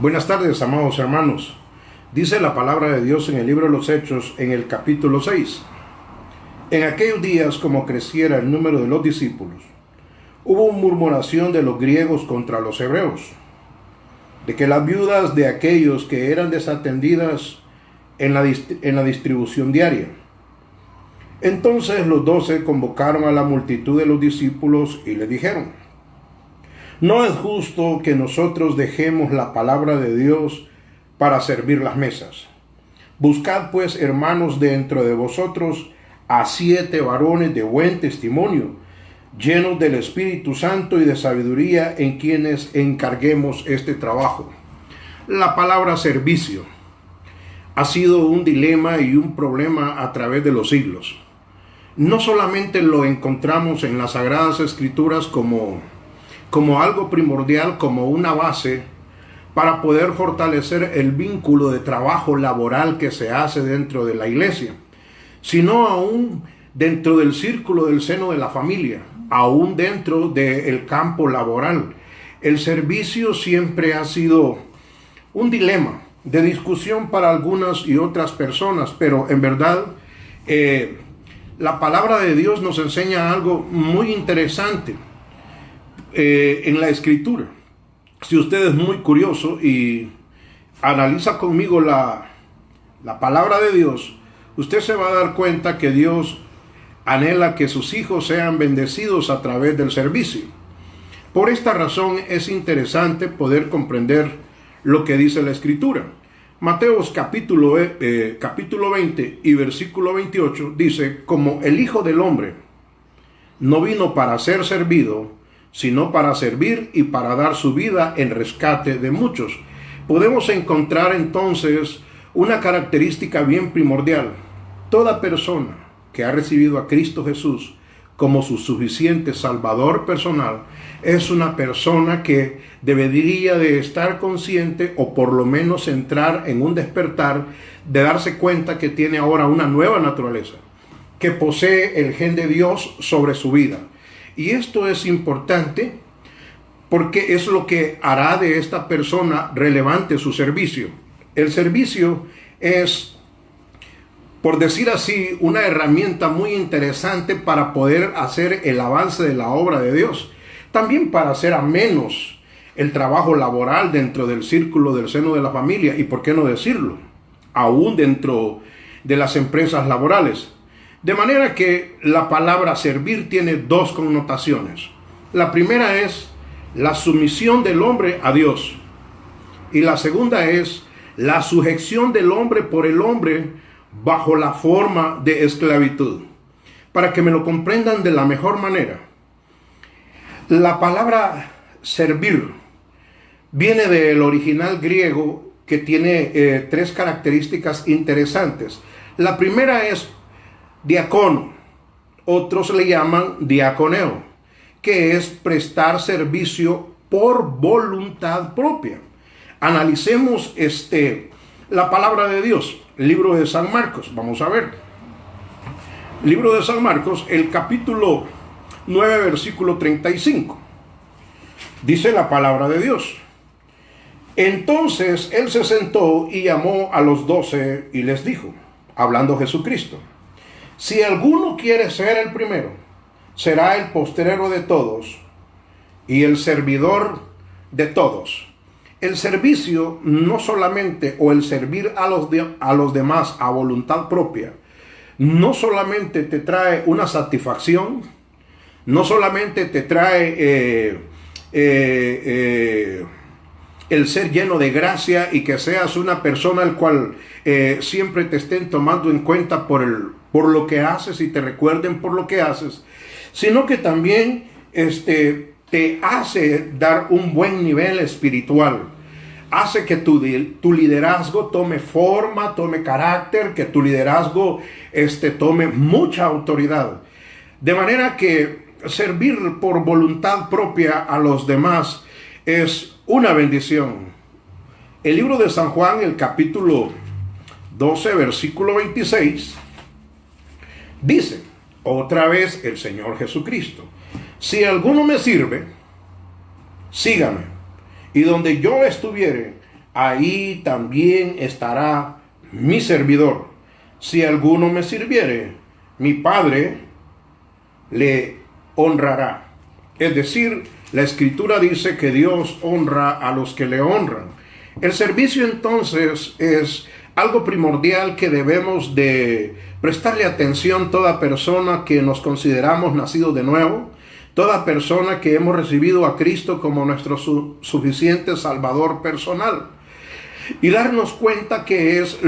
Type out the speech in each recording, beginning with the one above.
Buenas tardes, amados hermanos. Dice la palabra de Dios en el libro de los Hechos, en el capítulo 6. En aquellos días, como creciera el número de los discípulos, hubo murmuración de los griegos contra los hebreos, de que las viudas de aquellos que eran desatendidas en la distribución diaria. Entonces los 12 convocaron a la multitud de los discípulos y le dijeron: no es justo que nosotros dejemos la palabra de Dios para servir las mesas. Buscad pues, hermanos, dentro de vosotros a 7 varones de buen testimonio, llenos del Espíritu Santo y de sabiduría, en quienes encarguemos este trabajo. La palabra servicio ha sido un dilema y un problema a través de los siglos. No solamente lo encontramos en las Sagradas Escrituras como algo primordial, como una base para poder fortalecer el vínculo de trabajo laboral que se hace dentro de la iglesia, sino aún dentro del círculo del seno de la familia, aún dentro del campo laboral. El servicio siempre ha sido un dilema de discusión para algunas y otras personas, pero en verdad la palabra de Dios nos enseña algo muy interesante en la Escritura. Si usted es muy curioso y analiza conmigo la palabra de Dios, usted se va a dar cuenta que Dios anhela que sus hijos sean bendecidos a través del servicio. Por esta razón es interesante poder comprender lo que dice la Escritura. Mateos capítulo 20 y versículo 28 dice: como el Hijo del Hombre no vino para ser servido, sino para servir y para dar su vida en rescate de muchos. Podemos encontrar entonces una característica bien primordial. Toda persona que ha recibido a Cristo Jesús como su suficiente Salvador personal es una persona que debería de estar consciente, o por lo menos entrar en un despertar, de darse cuenta que tiene ahora una nueva naturaleza, que posee el gen de Dios sobre su vida. Y esto es importante porque es lo que hará de esta persona relevante su servicio. El servicio es, por decir así, una herramienta muy interesante para poder hacer el avance de la obra de Dios. También para hacer a menos el trabajo laboral dentro del círculo del seno de la familia, y por qué no decirlo, aún dentro de las empresas laborales. De manera que la palabra servir tiene dos connotaciones. La primera es la sumisión del hombre a Dios, y la segunda es la sujeción del hombre por el hombre bajo la forma de esclavitud. Para que me lo comprendan de la mejor manera, la palabra servir viene del original griego, que tiene 3 características interesantes. La primera es diácono, otros le llaman diaconeo, que es prestar servicio por voluntad propia. Analicemos la palabra de Dios, el libro de San Marcos. Vamos a ver. Libro de San Marcos, el capítulo 9, versículo 35. Dice la palabra de Dios: entonces él se sentó y llamó a los 12 y les dijo, hablando Jesucristo: si alguno quiere ser el primero, será el postrero de todos y el servidor de todos. El servicio no solamente, o el servir a los demás a voluntad propia, no solamente te trae una satisfacción, no solamente te trae el ser lleno de gracia y que seas una persona al cual siempre te estén tomando en cuenta por lo que haces y te recuerden por lo que haces, sino que también te hace dar un buen nivel espiritual. Hace que tu liderazgo tome forma, tome carácter, que tu liderazgo tome mucha autoridad. De manera que servir por voluntad propia a los demás es una bendición. El libro de San Juan, el capítulo 12, versículo 26, dice otra vez el Señor Jesucristo: si alguno me sirve, sígame, y donde yo estuviere, ahí también estará mi servidor. Si alguno me sirviere, mi Padre le honrará. Es decir, la Escritura dice que Dios honra a los que le honran. El servicio entonces es algo primordial que debemos de prestarle atención toda persona que nos consideramos nacidos de nuevo, toda persona que hemos recibido a Cristo como nuestro suficiente Salvador personal, y darnos cuenta que es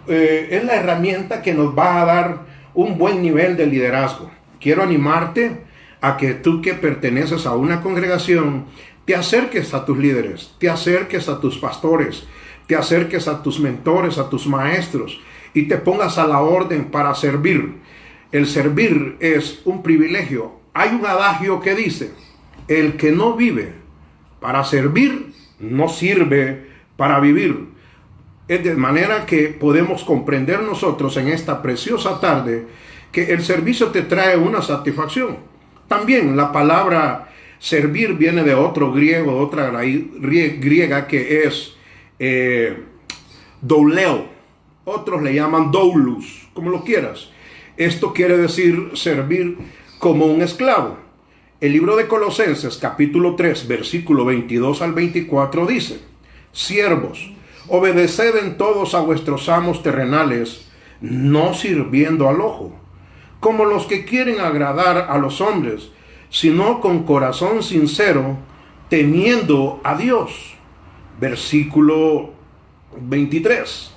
la herramienta que nos va a dar un buen nivel de liderazgo. Quiero animarte a que tú, que perteneces a una congregación, te acerques a tus líderes, te acerques a tus pastores, te acerques a tus mentores, a tus maestros, y te pongas a la orden para servir. El servir es un privilegio. Hay un adagio que dice: el que no vive para servir, no sirve para vivir. Es de manera que podemos comprender nosotros en esta preciosa tarde que el servicio te trae una satisfacción. También la palabra servir viene de otro griego, otra raíz griega, que es douleo. Otros le llaman doulos, como lo quieras. Esto quiere decir servir como un esclavo. El libro de Colosenses, capítulo 3, versículo 22 al 24 dice: siervos, obedeced en todos a vuestros amos terrenales, no sirviendo al ojo, como los que quieren agradar a los hombres, sino con corazón sincero, temiendo a Dios. Versículo 23.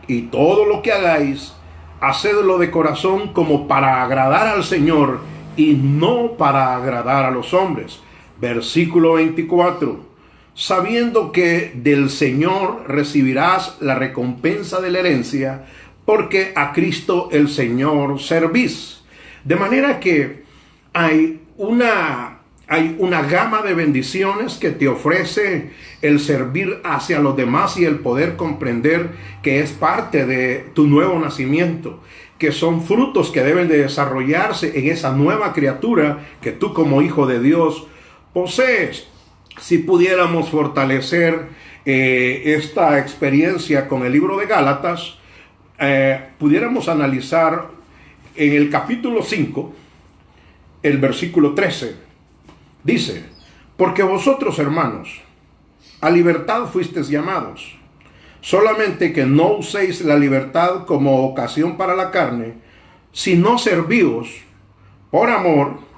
Y todo lo que hagáis, hacedlo de corazón como para agradar al Señor y no para agradar a los hombres. Versículo 24. Sabiendo que del Señor recibirás la recompensa de la herencia, porque a Cristo el Señor servís. De manera que hay una gama de bendiciones que te ofrece el servir hacia los demás y el poder comprender que es parte de tu nuevo nacimiento, que son frutos que deben de desarrollarse en esa nueva criatura que tú como hijo de Dios posees. Si pudiéramos fortalecer esta experiencia con el libro de Gálatas, pudiéramos analizar en el capítulo 5, el versículo 13. Dice: porque vosotros, hermanos, a libertad fuisteis llamados, solamente que no uséis la libertad como ocasión para la carne, sino servíos por amor.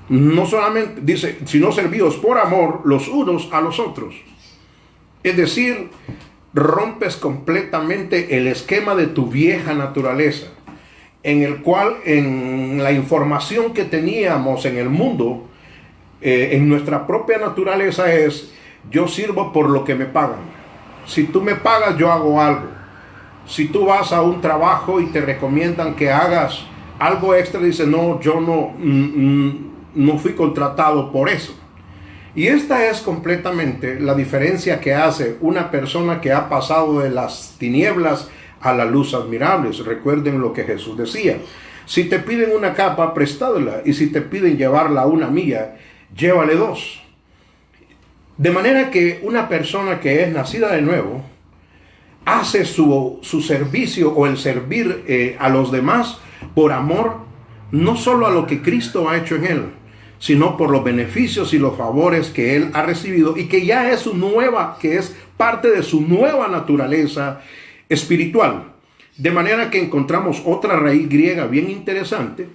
No solamente dice, sino servíos por amor los unos a los otros. Es decir, rompes completamente el esquema de tu vieja naturaleza, en el cual, en la información que teníamos en el mundo, en nuestra propia naturaleza es: yo sirvo por lo que me pagan. Si tú me pagas, yo hago algo. Si tú vas a un trabajo y te recomiendan que hagas algo extra, dice: no, yo no fui contratado por eso. Y esta es completamente la diferencia que hace una persona que ha pasado de las tinieblas a la luz admirable. Recuerden lo que Jesús decía: si te piden una capa, préstadela, y si te piden llevarla una milla, llévale dos. De manera que una persona que es nacida de nuevo hace su servicio o el servir a los demás por amor, no solo a lo que Cristo ha hecho en él, sino por los beneficios y los favores que él ha recibido y que ya es que es parte de su nueva naturaleza espiritual. De manera que encontramos otra raíz griega bien interesante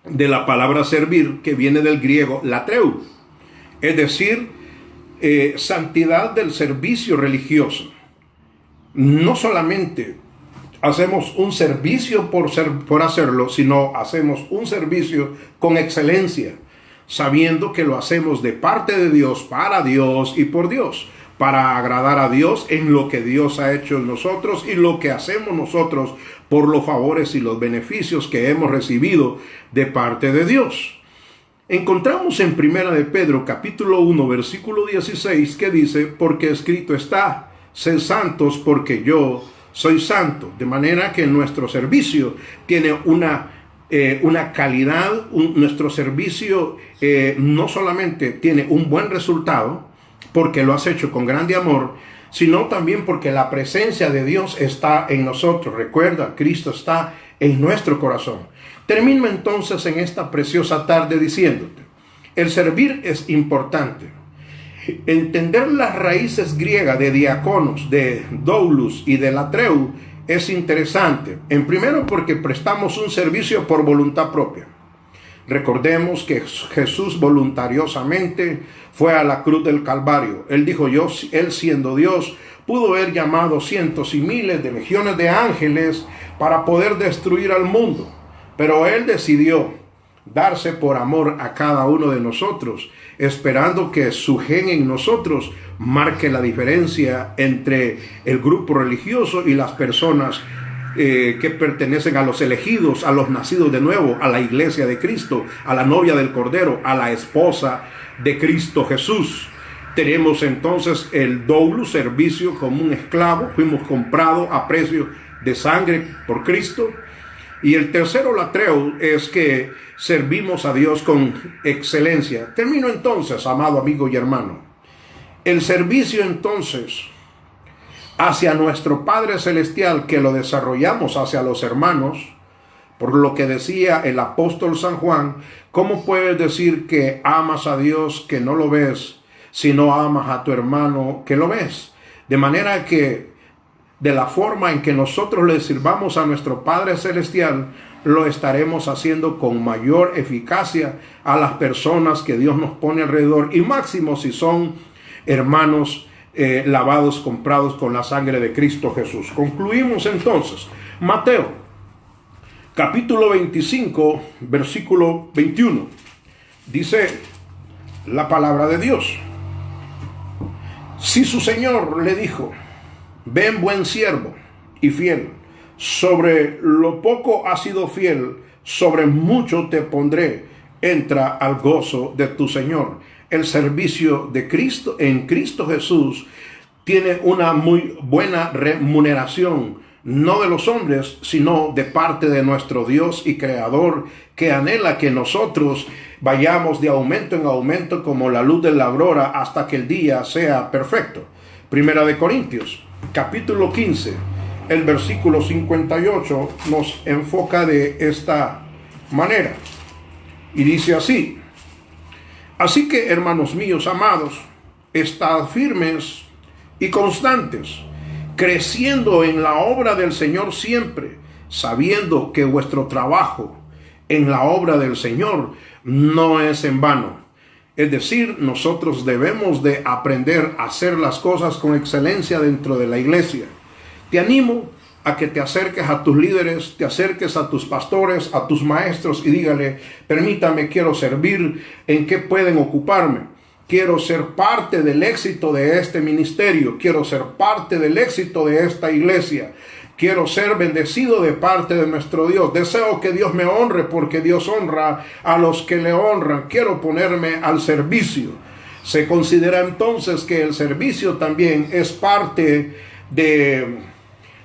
de la palabra servir, que viene del griego latreu, es decir, santidad del servicio religioso. No solamente hacemos un servicio por hacerlo, sino hacemos un servicio con excelencia, sabiendo que lo hacemos de parte de Dios, para Dios y por Dios, para agradar a Dios en lo que Dios ha hecho en nosotros y lo que hacemos nosotros por los favores y los beneficios que hemos recibido de parte de Dios. Encontramos en Primera de Pedro, capítulo 1, versículo 16, que dice: porque escrito está, sed santos porque yo soy santo. De manera que nuestro servicio tiene una calidad, nuestro servicio no solamente tiene un buen resultado, porque lo has hecho con grande amor, sino también porque la presencia de Dios está en nosotros. Recuerda, Cristo está en nuestro corazón. Termino entonces en esta preciosa tarde diciéndote, el servir es importante. Entender las raíces griegas de diáconos, de doulos y de latreu es interesante. En primero, porque prestamos un servicio por voluntad propia. Recordemos que Jesús voluntariosamente fue a la cruz del Calvario. Él dijo, él siendo Dios, pudo haber llamado cientos y miles de legiones de ángeles para poder destruir al mundo. Pero Él decidió darse por amor a cada uno de nosotros, esperando que su gen en nosotros marque la diferencia entre el grupo religioso y las personas que pertenecen a los elegidos, a los nacidos de nuevo, a la iglesia de Cristo, a la novia del Cordero, a la esposa de Cristo Jesús. Tenemos entonces el doulos, servicio como un esclavo, fuimos comprados a precio de sangre por Cristo. Y el tercero latreu es que servimos a Dios con excelencia. Termino entonces, amado amigo y hermano. El servicio entonces hacia nuestro Padre Celestial, que lo desarrollamos hacia los hermanos, por lo que decía el apóstol San Juan, ¿cómo puedes decir que amas a Dios que no lo ves, si no amas a tu hermano que lo ves? De manera que de la forma en que nosotros le sirvamos a nuestro Padre Celestial, lo estaremos haciendo con mayor eficacia a las personas que Dios nos pone alrededor, y máximo si son hermanos lavados, comprados con la sangre de Cristo Jesús. Concluimos entonces. Mateo, capítulo 25, versículo 21. Dice la palabra de Dios. Si su Señor le dijo, ven buen siervo y fiel, sobre lo poco has sido fiel, sobre mucho te pondré, entra al gozo de tu Señor. El servicio de Cristo en Cristo Jesús tiene una muy buena remuneración, no de los hombres, sino de parte de nuestro Dios y Creador, que anhela que nosotros vayamos de aumento en aumento como la luz de la aurora hasta que el día sea perfecto. Primera de Corintios, capítulo 15, el versículo 58 nos enfoca de esta manera y dice así: así que, hermanos míos amados, estad firmes y constantes, creciendo en la obra del Señor siempre, sabiendo que vuestro trabajo en la obra del Señor no es en vano. Es decir, nosotros debemos de aprender a hacer las cosas con excelencia dentro de la iglesia. Te animo a que te acerques a tus líderes, te acerques a tus pastores, a tus maestros y dígale, permítame, quiero servir, ¿en qué pueden ocuparme? Quiero ser parte del éxito de este ministerio, quiero ser parte del éxito de esta iglesia, quiero ser bendecido de parte de nuestro Dios, deseo que Dios me honre porque Dios honra a los que le honran, quiero ponerme al servicio. Se considera entonces que el servicio también es parte de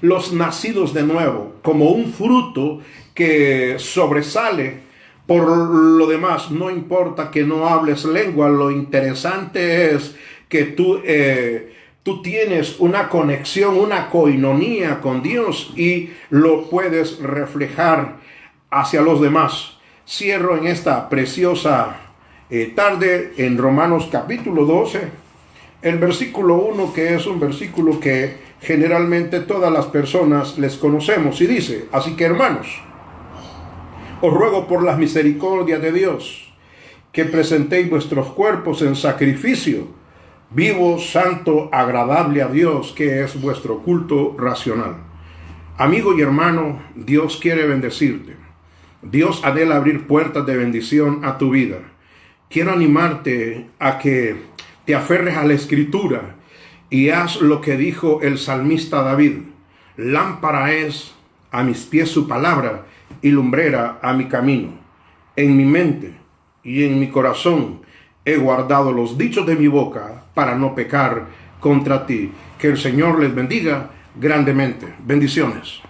los nacidos de nuevo, como un fruto que sobresale por lo demás. No importa que no hables lengua, lo interesante es que tú tienes una conexión, una coinonía con Dios y lo puedes reflejar hacia los demás. Cierro en esta preciosa tarde en Romanos capítulo 12, el versículo 1, que es un versículo que generalmente todas las personas les conocemos, y dice, así que hermanos, os ruego por las misericordias de Dios, que presentéis vuestros cuerpos en sacrificio, vivo, santo, agradable a Dios, que es vuestro culto racional. Amigo y hermano, Dios quiere bendecirte. Dios anhela abrir puertas de bendición a tu vida. Quiero animarte a que te aferres a la Escritura y haz lo que dijo el salmista David. Lámpara es a mis pies su palabra y lumbrera a mi camino. En mi mente y en mi corazón he guardado los dichos de mi boca para no pecar contra ti. Que el Señor les bendiga grandemente. Bendiciones.